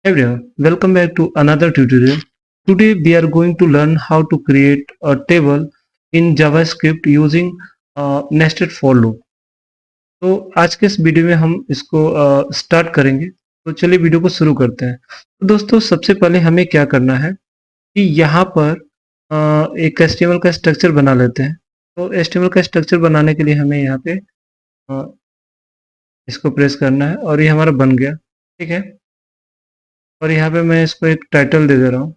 Everyone, welcome back to another tutorial. Today we are going to learn how to create a table in JavaScript using nested for loop. तो आज के इस video में हम इसको start करेंगे। तो चलिए वीडियो को शुरू करते हैं। तो दोस्तों सबसे पहले हमें क्या करना है कि यहाँ पर एक HTML का स्ट्रक्चर बना लेते हैं। तो HTML का स्ट्रक्चर बनाने के लिए हमें यहाँ पे अ, इसको प्रेस करना है और ये हमारा बन गया। ठीक है। और यहाँ पे मैं इसको एक टाइटल दे दे रहा हूँ।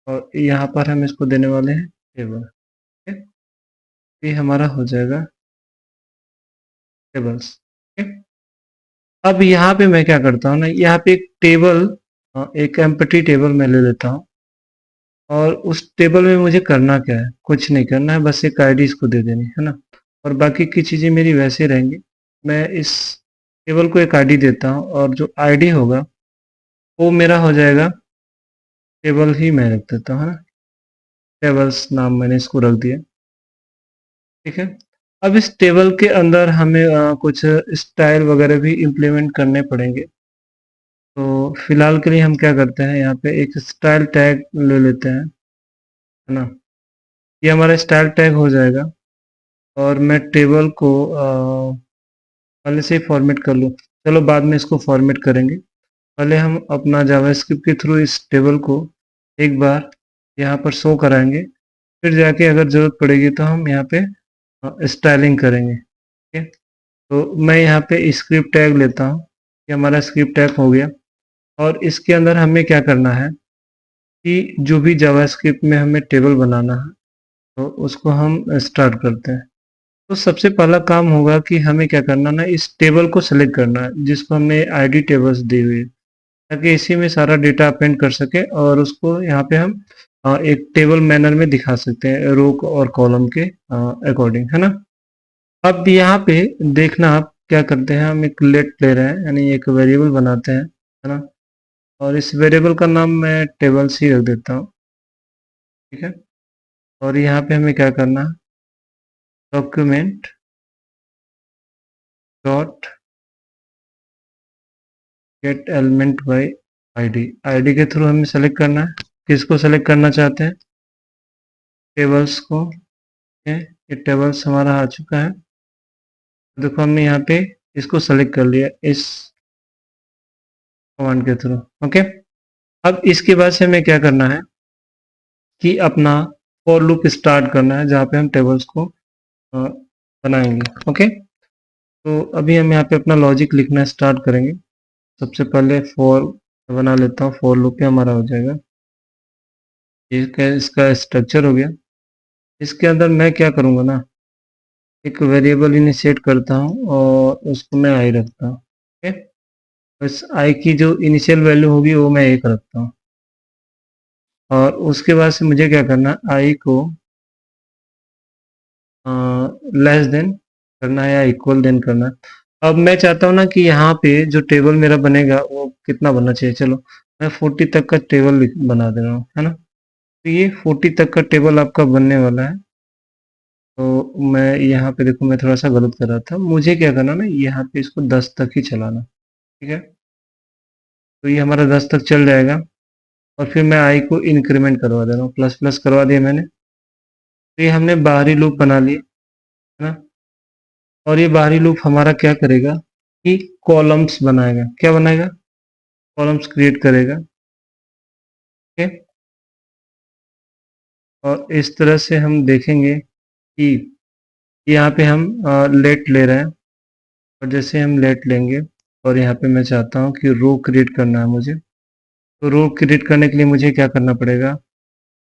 और यहाँ पर हम इसको देने वाले हैं टेबल। ठीक है। ये हमारा हो जाएगा टेबल्स। ठीक है। अब यहाँ पे मैं क्या करता हूँ ना, यहाँ पे एक टेबल, एक एम्प्टी टेबल मैं ले लेता हूँ। और उस टेबल में मुझे करना क्या है, कुछ नहीं करना है, बस एक आईडी इसको दे देनी है ना। और बाकी की चीज़ें मेरी वैसे रहेंगी। मैं इस टेबल को एक आईडी देता हूँ और जो आईडी होगा वो मेरा हो जाएगा टेबल ही मैं रख देता हूँ, है ना। टेबल्स नाम मैंने इसको रख दिया। ठीक है। अब इस टेबल के अंदर हमें कुछ स्टाइल वगैरह भी इम्प्लीमेंट करने पड़ेंगे। तो फिलहाल के लिए हम क्या करते हैं, यहाँ पे एक स्टाइल टैग ले लेते हैं, है ना। ये हमारा स्टाइल टैग हो जाएगा। और मैं टेबल को पहले से ही फॉर्मेट कर लूँ। चलो बाद में इसको फॉर्मेट करेंगे। पहले हम अपना जावास्क्रिप्ट के थ्रू इस टेबल को एक बार यहाँ पर शो कराएंगे। फिर जाके अगर ज़रूरत पड़ेगी तो हम यहाँ पे स्टाइलिंग करेंगे। ठीक है। तो मैं यहाँ पे स्क्रिप्ट टैग लेता हूँ। ये हमारा स्क्रिप्ट टैग हो गया। और इसके अंदर हमें क्या करना है कि जो भी जावास्क्रिप्ट में हमें टेबल बनाना है तो उसको हम स्टार्ट करते हैं। तो सबसे पहला काम होगा कि हमें क्या करना ना, इस टेबल को सेलेक्ट करना है जिसको हमने आईडी टेबल्स दी हुई है, ताकि इसी में सारा डेटा अपेंड कर सके और उसको यहाँ पे हम एक टेबल मैनर में दिखा सकते हैं, रो और कॉलम के अकॉर्डिंग, है ना। अब यहाँ पे देखना आप क्या करते हैं, हम एक लेट ले रहे हैं, यानी एक वेरिएबल बनाते हैं, है ना। और इस वेरिएबल का नाम मैं टेबल्स ही रख देता हूँ। ठीक है। और यहाँ पे हमें क्या करना है, document dot gate element by ID. ID के थ्रू हमें सेलेक्ट करना है, किसको सेलेक्ट करना चाहते हैं, टेबल्स को। ठीक है। ये टेबल्स हमारा आ चुका है। देखो हमने यहाँ पे इसको सेलेक्ट कर लिया इस कमांड के थ्रू। ओके। अब इसके बाद से हमें क्या करना है कि अपना फॉर लूप स्टार्ट करना है, जहाँ पे हम टेबल्स को बनाएंगे। ओके। तो अभी हम यहाँ पे अपना लॉजिक लिखना स्टार्ट करेंगे। सबसे पहले फॉर बना लेता हूँ, फॉर लूप पे हमारा हो जाएगा। ये इसका स्ट्रक्चर हो गया। इसके अंदर मैं क्या करूँगा ना, एक वेरिएबल इनिशिएट करता हूँ और उसको मैं आई रखता हूँ। ओके। बस आई की जो इनिशियल वैल्यू होगी वो मैं एक रखता हूँ। और उसके बाद से मुझे क्या करना, आई को लेस देन करना है या इक्वल देन करना है। अब मैं चाहता हूँ ना कि यहाँ पे जो टेबल मेरा बनेगा वो कितना बनना चाहिए। चलो मैं 40 तक का टेबल बना दे रहा हूँ, है ना। तो ये 40 तक का टेबल आपका बनने वाला है। तो मैं यहाँ पे देखो, मैं थोड़ा सा गलत कर रहा था। मुझे क्या करना ना, यहाँ पे इसको 10 तक ही चलाना। ठीक है। तो ये हमारा 10 तक चल जाएगा। और फिर मैं आई को इंक्रीमेंट करवा दे रहा हूँ, प्लस प्लस करवा दिया मैंने। तो ये हमने बाहरी लूप बना लिया, है ना। और ये बाहरी लूप हमारा क्या करेगा कि कॉलम्स बनाएगा। क्या बनाएगा, कॉलम्स क्रिएट करेगा। ठीक है। और इस तरह से हम देखेंगे कि यहाँ पे हम लेट ले रहे हैं। और जैसे हम लेट लेंगे और यहाँ पे मैं चाहता हूँ कि रो क्रिएट करना है मुझे, तो रो क्रिएट करने के लिए मुझे क्या करना पड़ेगा,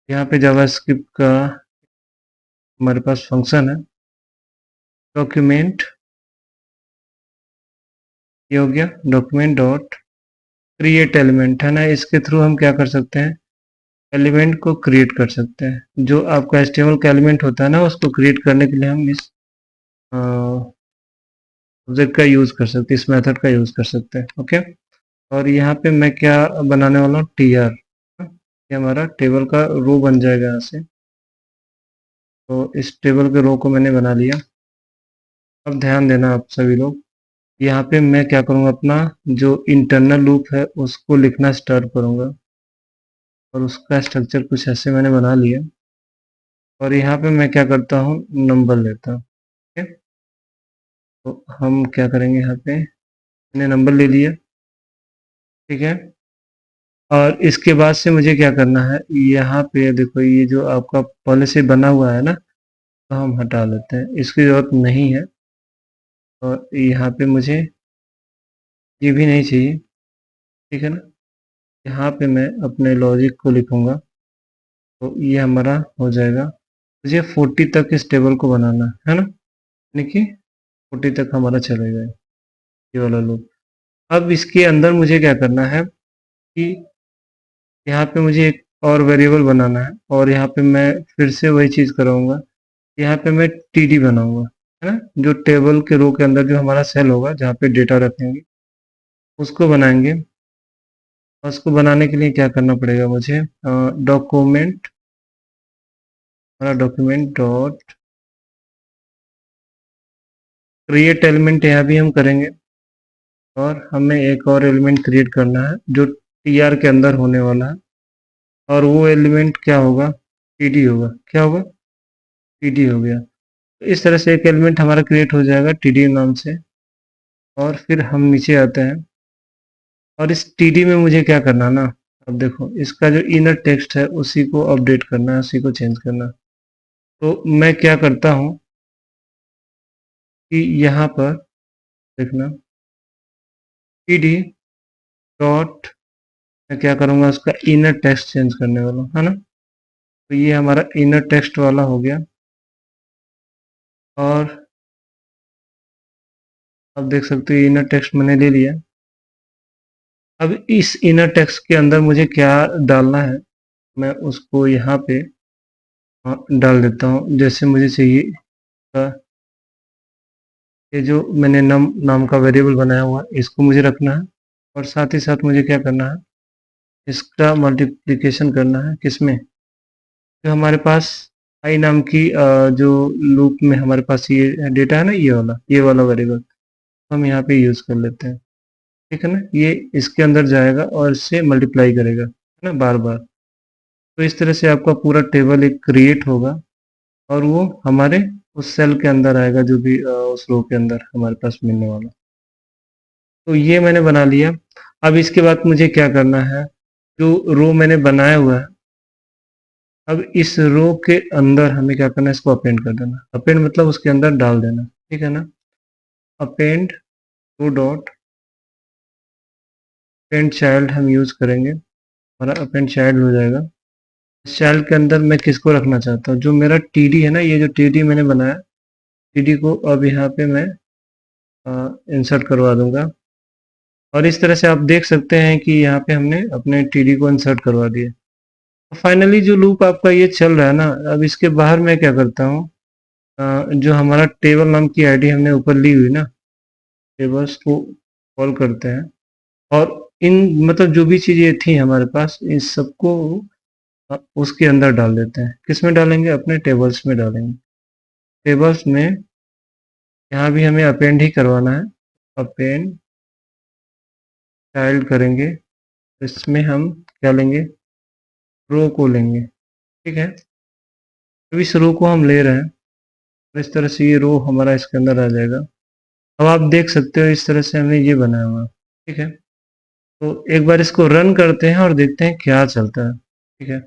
यहाँ पे जावास्क्रिप्ट का हमारे पास फंक्शन है डॉक्यूमेंट। ये हो गया डॉक्यूमेंट डॉट क्रिएट एलिमेंट, है ना। इसके थ्रू हम क्या कर सकते हैं, एलिमेंट को क्रिएट कर सकते हैं। जो आपका HTML का एलिमेंट होता है ना, उसको क्रिएट करने के लिए हम इस ऑब्जेक्ट का यूज़ कर सकते हैं, इस मेथड का यूज़ कर सकते हैं। ओके। और यहाँ पे मैं क्या बनाने वाला हूँ, टीआर। ये हमारा टेबल का रो बन जाएगा यहाँ से। तो इस टेबल के रो को मैंने बना लिया। अब ध्यान देना आप सभी लोग, यहाँ पे मैं क्या करूँगा, अपना जो इंटरनल लूप है उसको लिखना स्टार्ट करूँगा और उसका स्ट्रक्चर कुछ ऐसे मैंने बना लिया। और यहाँ पे मैं क्या करता हूँ, नंबर लेता हूँ। ठीक है, तो हम क्या करेंगे, यहाँ पे मैंने नंबर ले लिया। ठीक है, और इसके बाद से मुझे क्या करना है, यहाँ पे देखो ये जो आपका पहले से बना हुआ है ना, तो हम हटा लेते हैं, इसकी ज़रूरत नहीं है। और यहाँ पे मुझे ये भी नहीं चाहिए। ठीक है ना, यहाँ पे मैं अपने लॉजिक को लिखूंगा, तो ये हमारा हो जाएगा। मुझे 40 तक इस टेबल को बनाना है ना, यानी कि 40 तक हमारा चलेगा ये वाला लूप। अब इसके अंदर मुझे क्या करना है कि यहाँ पे मुझे एक और वेरिएबल बनाना है, और यहाँ पे मैं फिर से वही चीज़ कराऊंगा। यहाँ पे मैं टीडी बनाऊंगा, है ना, जो टेबल के रो के अंदर जो हमारा सेल होगा जहाँ पे डेटा रखेंगे उसको बनाएंगे। और उसको बनाने के लिए क्या करना पड़ेगा मुझे, डॉक्यूमेंट, हमारा डॉक्यूमेंट डॉट क्रिएट एलिमेंट यहाँ भी हम करेंगे। और हमें एक और एलिमेंट क्रिएट करना है जो टीआर के अंदर होने वाला है, और वो एलिमेंट क्या होगा, टीडी होगा। क्या होगा, टीडी हो गया। तो इस तरह से एक एलिमेंट हमारा क्रिएट हो जाएगा टीडी नाम से। और फिर हम नीचे आते हैं, और इस टीडी में मुझे क्या करना ना, अब देखो इसका जो इनर टेक्स्ट है उसी को अपडेट करना है, उसी को चेंज करना है। तो मैं क्या करता हूँ कि यहाँ पर देखना, टीडी डॉट, मैं क्या करूँगा, उसका इनर टेक्स्ट चेंज करने वाला हूँ, है ना। तो ये हमारा इनर टेक्स्ट वाला हो गया। और अब देख सकते हो इनर टेक्स्ट मैंने ले लिया। अब इस इनर टेक्स्ट के अंदर मुझे क्या डालना है, मैं उसको यहाँ पे डाल देता हूँ जैसे मुझे चाहिए। ये जो मैंने नम नाम का वेरिएबल बनाया हुआ है इसको मुझे रखना है, और साथ ही साथ मुझे क्या करना है, इसका मल्टीप्लिकेशन करना है किसमें, जो हमारे पास आई नाम की जो लूप में हमारे पास ये डेटा है ना, ये वाला वेरिएबल हम यहाँ पे यूज कर लेते हैं। ठीक है ना, ये इसके अंदर जाएगा और इससे मल्टीप्लाई करेगा, है ना, बार बार। तो इस तरह से आपका पूरा टेबल एक क्रिएट होगा, और वो हमारे उस सेल के अंदर आएगा जो भी उस रो के अंदर हमारे पास मिलने वाला। तो ये मैंने बना लिया। अब इसके बाद मुझे क्या करना है, जो रो मैंने बनाया हुआ है, अब इस रो के अंदर हमें क्या करना है, इसको अपेंड कर देना। अपेंड मतलब उसके अंदर डाल देना। ठीक है ना, append to dot append child हम यूज करेंगे, हमारा अपेंड चाइल्ड हो जाएगा। इस चाइल्ड के अंदर मैं किसको रखना चाहता हूँ, जो मेरा टीडी है ना, ये जो टीडी मैंने बनाया, टीडी को अब यहाँ पे मैं इंसर्ट करवा दूंगा। और इस तरह से आप देख सकते हैं कि यहाँ पे हमने अपने टीडी को इंसर्ट करवा दिया। फाइनली जो लूप आपका ये चल रहा है ना, अब इसके बाहर मैं क्या करता हूँ, जो हमारा टेबल नाम की आईडी हमने ऊपर ली हुई ना, टेबल्स को कॉल करते हैं। और इन मतलब जो भी चीज़ें थी हमारे पास, इन सबको उसके अंदर डाल देते हैं। किस में डालेंगे, अपने टेबल्स में डालेंगे। टेबल्स में यहाँ भी हमें अपेंड ही करवाना है, अपेंड चाइल्ड करेंगे। इसमें हम क्या लेंगे, रो को लेंगे। ठीक है, तो इस रो को हम ले रहे हैं, और इस तरह से ये रो हमारा इसके अंदर आ जाएगा। अब आप देख सकते हो इस तरह से हमने ये बनाया हुआ है। ठीक है, तो एक बार इसको रन करते हैं और देखते हैं क्या चलता है। ठीक है,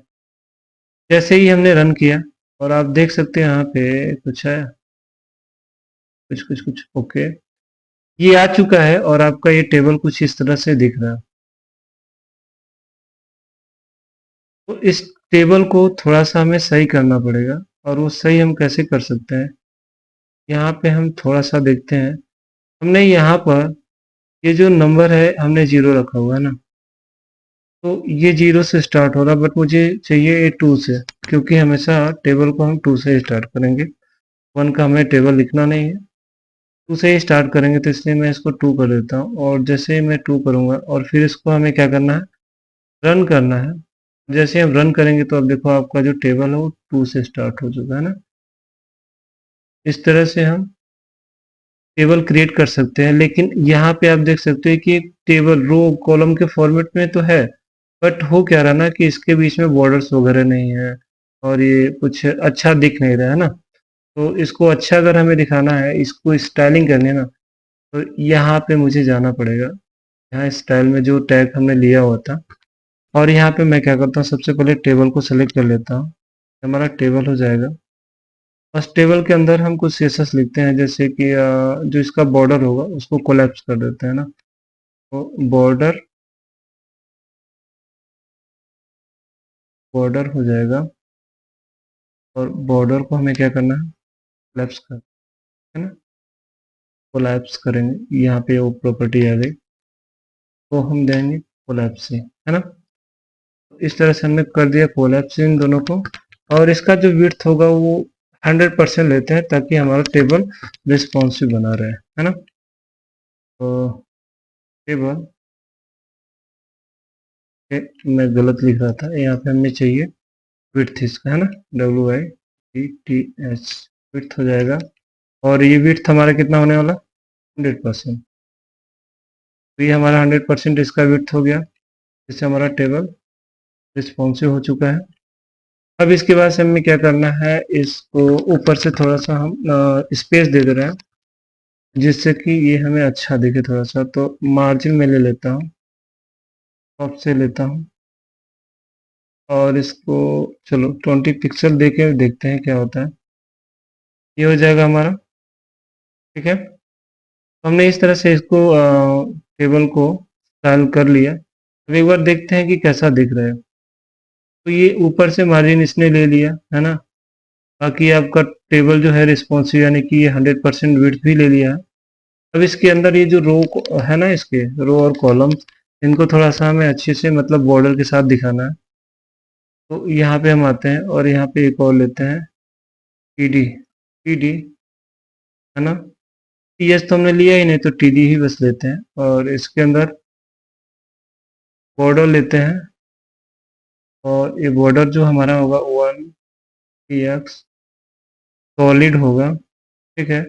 जैसे ही हमने रन किया, और आप देख सकते हैं यहाँ पे कुछ है, कुछ कुछ कुछ ओके, ये आ चुका है, और आपका ये टेबल कुछ इस तरह से दिख रहा है। तो इस टेबल को थोड़ा सा हमें सही करना पड़ेगा, और वो सही हम कैसे कर सकते हैं, यहाँ पे हम थोड़ा सा देखते हैं। हमने यहाँ पर ये जो नंबर है हमने जीरो रखा हुआ है ना, तो ये जीरो से स्टार्ट हो रहा, बट मुझे चाहिए ये टू से, क्योंकि हमेशा टेबल को हम टू से स्टार्ट करेंगे। वन का हमें टेबल लिखना नहीं है, टू से ही स्टार्ट करेंगे, तो इसलिए मैं इसको टू कर देता हूँ। और जैसे ही मैं टू करूँगा, और फिर इसको हमें क्या करना है, रन करना है। जैसे हम रन करेंगे तो अब देखो आपका जो टेबल है वो टू से स्टार्ट हो चुका है ना। इस तरह से हम टेबल क्रिएट कर सकते हैं, लेकिन यहाँ पे आप देख सकते हैं कि एक टेबल रो कॉलम के फॉर्मेट में तो है, बट हो क्या रहा ना कि इसके बीच में बॉर्डर्स वगैरह नहीं है और ये कुछ अच्छा दिख नहीं रहा है ना। तो इसको अच्छा अगर हमें दिखाना है, इसको स्टाइलिंग करनी है ना, तो यहाँ पे मुझे जाना पड़ेगा। यहाँ स्टाइल में जो टैग हमने लिया हुआ था, और यहाँ पे मैं क्या करता हूँ, सबसे पहले टेबल को सेलेक्ट कर लेता हूँ। हमारा टेबल हो जाएगा। बस टेबल के अंदर हम कुछ सीएसएस लिखते हैं, जैसे कि जो इसका बॉर्डर होगा उसको कोलैप्स कर देते हैं ना। तो बॉर्डर बॉर्डर हो जाएगा, और बॉर्डर को हमें क्या करना है, कोलैप्स कर, है ना। कोलैप्स करेंगे, यहाँ पे वो प्रॉपर्टी आ गई, तो हम देंगे कोलैप्स से, है ना। इस तरह से हमने कर दिया कोलैप्स इन दोनों को। और इसका जो विड्थ होगा वो 100% लेते हैं, ताकि हमारा टेबल रिस्पॉन्सिव बना रहे, है ना। तो टेबल मैं गलत लिख रहा था, यहाँ पे हमें चाहिए विड्थ इसका, है ना, WIDTH विड्थ हो जाएगा। और ये विड्थ हमारा कितना होने वाला, 100%। तो ये हमारा 100% इसका विड्थ हो गया, जिससे हमारा टेबल रिस्पॉन्सिव हो चुका है। अब इसके बाद से हमें क्या करना है, इसको ऊपर से थोड़ा सा हम स्पेस दे दे रहे हैं, जिससे कि ये हमें अच्छा दिखे थोड़ा सा। तो मार्जिन में ले लेता हूँ, टॉप से लेता हूँ, और इसको चलो 20 पिक्सल दे के देखते हैं क्या होता है। ये हो जाएगा हमारा, ठीक है। तो हमने इस तरह से इसको टेबल को स्टाइल कर लिया। अब एक बार देखते हैं कि कैसा दिख रहा है। तो ये ऊपर से मार्जिन इसने ले लिया, है ना। बाकी आपका टेबल जो है रिस्पॉन्सिव, यानी कि ये 100% विड्थ भी ले लिया है। अब इसके अंदर ये जो रो है ना, इसके रो और कॉलम, इनको थोड़ा सा हमें अच्छे से मतलब बॉर्डर के साथ दिखाना है। तो यहाँ पे हम आते हैं और यहाँ पे एक और लेते हैं, टीडी। टीडी, है ना। टीएस तो हमने लिया ही नहीं, तो टीडी ही बस लेते हैं। और इसके अंदर बॉर्डर लेते हैं, और ये बॉर्डर जो हमारा होगा 1 px सॉलिड होगा, ठीक है।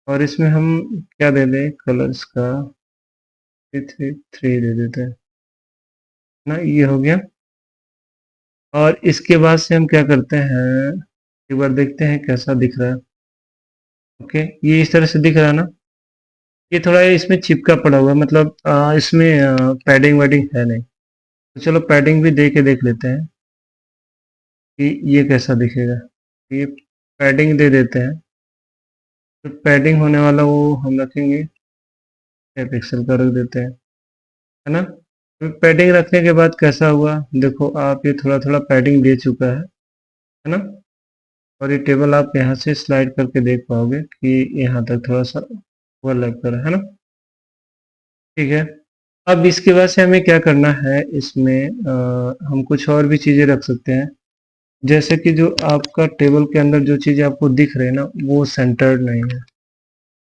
और इसमें हम क्या दे दें, कलर्स का 3 दे देते हैं ना। ये हो गया। और इसके बाद से हम क्या करते हैं, एक बार देखते हैं कैसा दिख रहा है। ओके, ये इस तरह से दिख रहा है ना। ये थोड़ा इसमें चिपका पड़ा हुआ है, मतलब इसमें पैडिंग वैडिंग है नहीं। तो चलो पैडिंग भी दे के देख लेते हैं कि ये कैसा दिखेगा। ये पैडिंग दे देते हैं। तो पैडिंग होने वाला वो हम रखेंगे 6 पिक्सल का रख देते हैं, है ना। तो पैडिंग रखने के बाद कैसा हुआ, देखो आप, ये थोड़ा थोड़ा पैडिंग दे चुका है ना। और ये टेबल आप यहाँ से स्लाइड करके देख पाओगे कि यहाँ तक थोड़ा सा ओवरलैप कर रहा है ना। ठीक है। अब इसके बाद से हमें क्या करना है, इसमें हम कुछ और भी चीज़ें रख सकते हैं। जैसे कि जो आपका टेबल के अंदर जो चीज़ें आपको दिख रही है ना, वो सेंटर्ड नहीं है।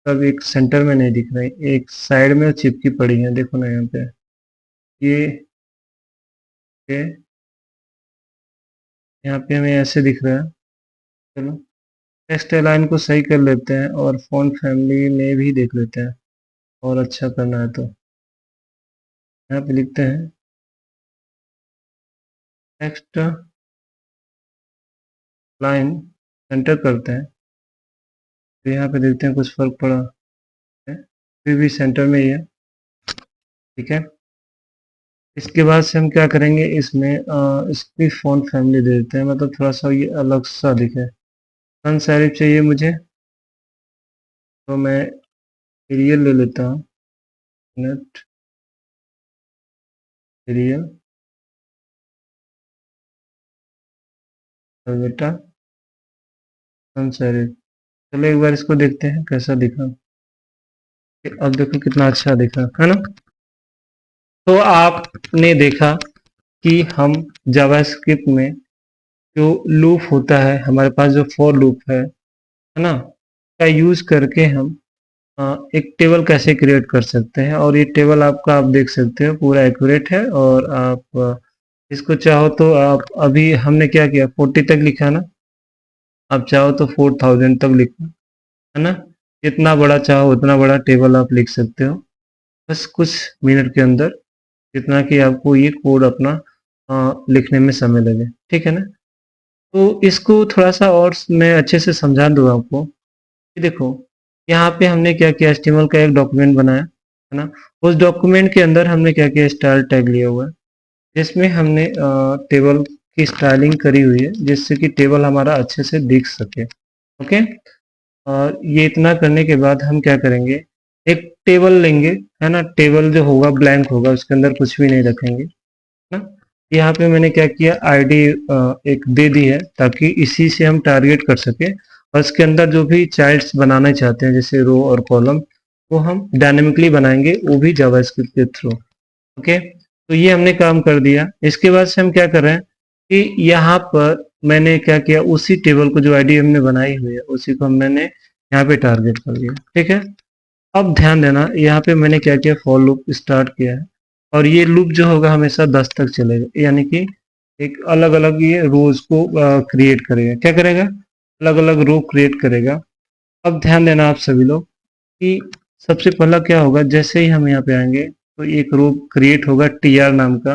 सब एक सेंटर में नहीं दिख रही, एक साइड में चिपकी पड़ी है, देखो ना यहाँ पे। ये ये यहाँ पे हमें ऐसे दिख रहा है। चलो टेक्स्ट अलाइन को सही कर लेते हैं, और फॉन्ट फैमिली में भी देख लेते हैं, और अच्छा करना है तो यहाँ पे लिखते हैं टेक्स्ट लाइन, सेंटर करते हैं। तो यहाँ पे देखते हैं कुछ फर्क पड़ा है, फिर भी सेंटर में ही है, ठीक है। इसके बाद से हम क्या करेंगे, इसमें इसकी फॉन्ट फैमिली दे देते हैं, मतलब थोड़ा सा ये अलग सा दिखे। sans serif चाहिए मुझे, तो मैं एरियल ले लेता हूँ। नेट एरियल बेटा sans serif। चलो एक बार इसको देखते हैं कैसा दिखा। अब देखो कितना अच्छा दिखा, है ना। तो आपने देखा कि हम जावास्क्रिप्ट में जो लूप होता है, हमारे पास जो फॉर लूप है ना, का यूज करके हम एक टेबल कैसे क्रिएट कर सकते हैं। और ये टेबल आपका, आप देख सकते हो, पूरा एक्यूरेट है। और आप इसको चाहो तो आप, अभी हमने क्या किया, 40 तक लिखा ना, आप चाहो तो 4000 तक लिखो, है ना। जितना बड़ा चाहो उतना बड़ा टेबल आप लिख सकते हो, बस कुछ मिनट के अंदर, जितना कि आपको ये कोड अपना लिखने में समय लगे, ठीक है ना। तो इसको थोड़ा सा और मैं अच्छे से समझा दूँ आपको, कि देखो यहाँ पे हमने क्या किया, एचटीएमएल का एक डॉक्यूमेंट बनाया है ना। उस डॉक्यूमेंट के अंदर हमने क्या किया, स्टाइल टैग लिया हुआ है, जिसमें हमने टेबल की स्टाइलिंग करी हुई है, जिससे कि टेबल हमारा अच्छे से दिख सके। ओके, और ये इतना करने के बाद हम क्या करेंगे, एक टेबल लेंगे, है ना। टेबल जो होगा ब्लैंक होगा, उसके अंदर कुछ भी नहीं रखेंगे, है ना। यहाँ पे मैंने क्या किया, आईडी एक दे दी है, ताकि इसी से हम टारगेट कर सके, और इसके अंदर जो भी चाइल्ड्स बनाना चाहते हैं, जैसे रो और कॉलम, वो हम डायनेमिकली बनाएंगे, वो भी जावास्क्रिप्ट के थ्रू। ओके, तो ये हमने काम कर दिया। इसके बाद से हम क्या कर रहे हैं कि यहाँ पर मैंने क्या किया, उसी टेबल को जो आईडी हमने बनाई हुई है, उसी को मैंने यहाँ पे टारगेट कर दिया, ठीक है। अब ध्यान देना, यहाँ पे मैंने क्या किया, फॉर लूप स्टार्ट किया है, और ये लूप जो होगा हमेशा 10 तक चलेगा, यानी कि एक अलग अलग ये रोज को क्रिएट करेगा। क्या करेगा, अलग अलग रो क्रिएट करेगा। अब ध्यान देना आप सभी लोग, कि सबसे पहला क्या होगा, जैसे ही हम यहाँ पे आएंगे तो एक रो क्रिएट होगा टीआर नाम का,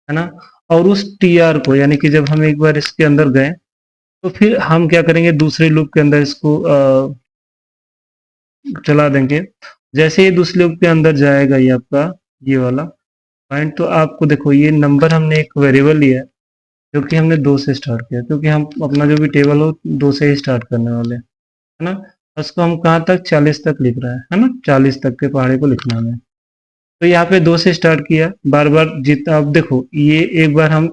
है ना। और उस टीआर को, यानी कि जब हम एक बार इसके अंदर गए, तो फिर हम क्या करेंगे, दूसरे लूप के अंदर इसको चला देंगे। जैसे ही दूसरे लूप के अंदर जाएगा ये आपका, ये वाला पॉइंट, तो आपको देखो ये नंबर हमने एक वेरिएबल लिया है, जो कि हमने 2 से स्टार्ट किया, क्योंकि हम अपना जो भी टेबल हो 2 से ही स्टार्ट करने वाले हैं, है ना। उसको हम कहाँ तक, 40 तक लिख रहे हैं, है ना, 40 तक के पहाड़े को लिखना है। तो यहाँ पे 2 से स्टार्ट किया, बार बार जितना, अब देखो ये एक बार हम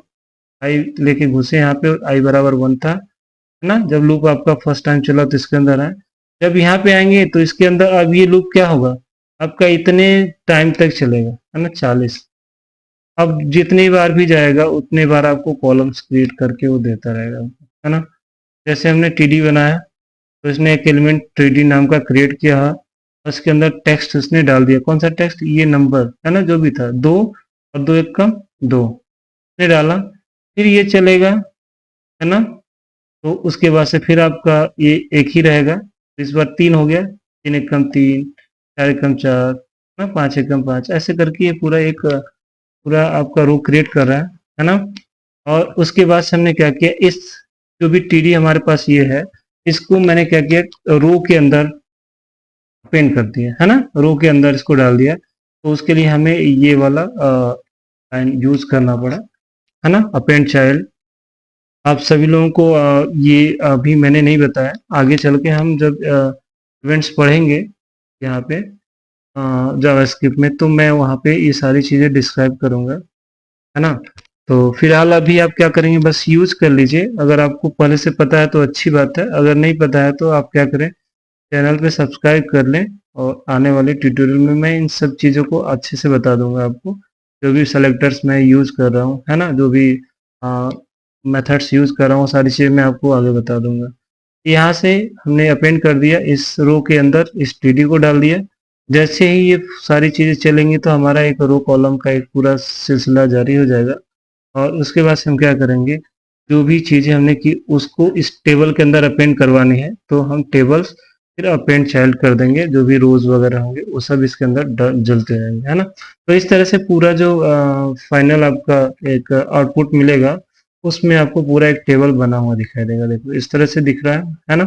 आई लेके घुसे यहाँ पे, आई बराबर 1 था, है ना। जब लूप आपका फर्स्ट टाइम चला तो इसके अंदर है, जब यहाँ पे आएंगे तो इसके अंदर अब ये लूप क्या होगा, आपका इतने टाइम तक चलेगा, है ना, 40। अब जितनी बार भी जाएगा उतने बार आपको कॉलम्स क्रिएट करके वो देता रहेगा, है ना। जैसे हमने टीडी बनाया, तो इसने एक एलिमेंट टीडी नाम का क्रिएट किया, उसके अंदर टेक्स्ट उसने डाल दिया, कौन सा टेक्स्ट, ये नंबर, है ना, जो भी था 2, और 2 1 का 2 ने डाला। फिर ये चलेगा, है ना। तो उसके बाद से फिर आपका ये एक ही रहेगा, तो इस बार 3 हो गया, 3 एकम 3, 4 एकम 4, ना 5 एकम 5, ऐसे करके ये पूरा एक पूरा आपका रो क्रिएट कर रहा है ना। और उसके बाद से हमने क्या किया, इस जो भी टीडी हमारे पास ये है, इसको मैंने क्या किया, रो के अंदर पेंट कर दिया, है ना, रो के अंदर इसको डाल दिया। तो उसके लिए हमें ये वाला लाइन यूज करना पड़ा, है ना, अपेंड चाइल्ड। आप सभी लोगों को ये अभी मैंने नहीं बताया, आगे चल के हम जब इवेंट्स पढ़ेंगे यहाँ पे जावास्क्रिप्ट में, तो मैं वहाँ पे ये सारी चीज़ें डिस्क्राइब करूँगा, है ना। तो फिलहाल अभी आप क्या करेंगे, बस यूज कर लीजिए। अगर आपको पहले से पता है तो अच्छी बात है, अगर नहीं पता है तो आप क्या करें, चैनल पे सब्सक्राइब कर लें, और आने वाले ट्यूटोरियल में मैं इन सब चीज़ों को अच्छे से बता दूंगा आपको। जो भी सेलेक्टर्स मैं यूज़ कर रहा हूँ, है ना, जो भी मेथड्स यूज़ कर रहा हूँ, सारी चीज़ें मैं आपको आगे बता दूंगा। यहाँ से हमने अपेंड कर दिया, इस रो के अंदर इस टीडी को डाल दिया। जैसे ही ये सारी चीज़ें चलेंगी तो हमारा एक रो कॉलम का एक पूरा सिलसिला जारी हो जाएगा। और उसके बाद से हम क्या करेंगे, जो भी चीज़ें हमने की उसको इस टेबल के अंदर अपेंड करवानी है, तो हम टेबल्स फिर अपेंड चाइल्ड कर देंगे, जो भी रोज वगैरह होंगे वो सब इसके अंदर जलते रहेंगे, है ना। तो इस तरह से पूरा जो फाइनल आपका एक आउटपुट मिलेगा, उसमें आपको पूरा एक टेबल बना हुआ दिखाई देगा, देखो इस तरह से दिख रहा है ना।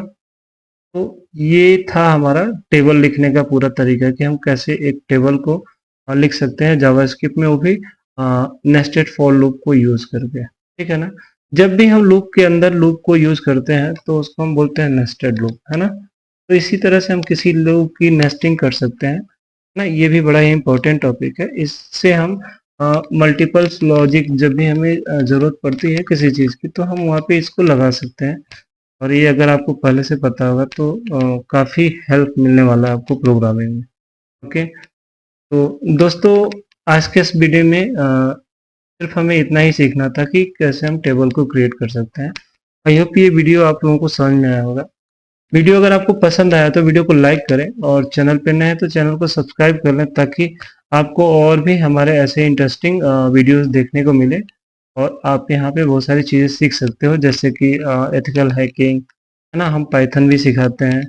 तो ये था हमारा टेबल लिखने का पूरा तरीका, कि हम कैसे एक टेबल को लिख सकते हैं जावास्क्रिप्ट में, वो भी नेस्टेड फॉर लूप को यूज करके, ठीक है ना। जब भी हम लूप के अंदर लूप को यूज करते हैं तो उसको हम बोलते हैं नेस्टेड लूप, है ना। तो इसी तरह से हम किसी लूप की नेस्टिंग कर सकते हैं ना, ये भी बड़ा ही इंपॉर्टेंट टॉपिक है। इससे हम मल्टीपल्स लॉजिक, जब भी हमें जरूरत पड़ती है किसी चीज़ की, तो हम वहाँ पे इसको लगा सकते हैं। और ये अगर आपको पहले से पता होगा तो काफ़ी हेल्प मिलने वाला है आपको प्रोग्रामिंग में। ओके, तो दोस्तों आज के इस वीडियो में सिर्फ हमें इतना ही सीखना था कि कैसे हम टेबल को क्रिएट कर सकते हैं। आई होप ये वीडियो आप लोगों को समझ में आया होगा। वीडियो अगर आपको पसंद आया तो वीडियो को लाइक करें, और चैनल पे नए हैं तो चैनल को सब्सक्राइब कर लें, ताकि आपको और भी हमारे ऐसे इंटरेस्टिंग वीडियोस देखने को मिले। और आप यहाँ पे बहुत सारी चीज़ें सीख सकते हो, जैसे कि एथिकल हैकिंग, है ना, हम पाइथन भी सिखाते हैं,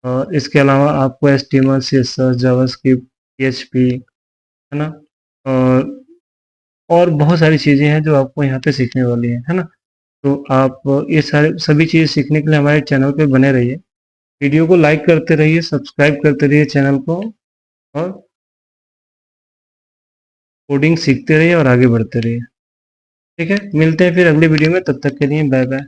और इसके अलावा आपको HTML, CSS, जावास्क्रिप्ट, PHP, है ना? और बहुत सारी चीज़ें हैं जो आपको यहाँ पे सीखने वाली हैं, है ना? तो आप ये सारे सभी चीज़ें सीखने के लिए हमारे चैनल पे बने रहिए। वीडियो को लाइक करते रहिए, सब्सक्राइब करते रहिए चैनल को, और कोडिंग सीखते रहिए और आगे बढ़ते रहिए। ठीक है? मिलते हैं फिर अगली वीडियो में, तब तक के लिए बाय बाय।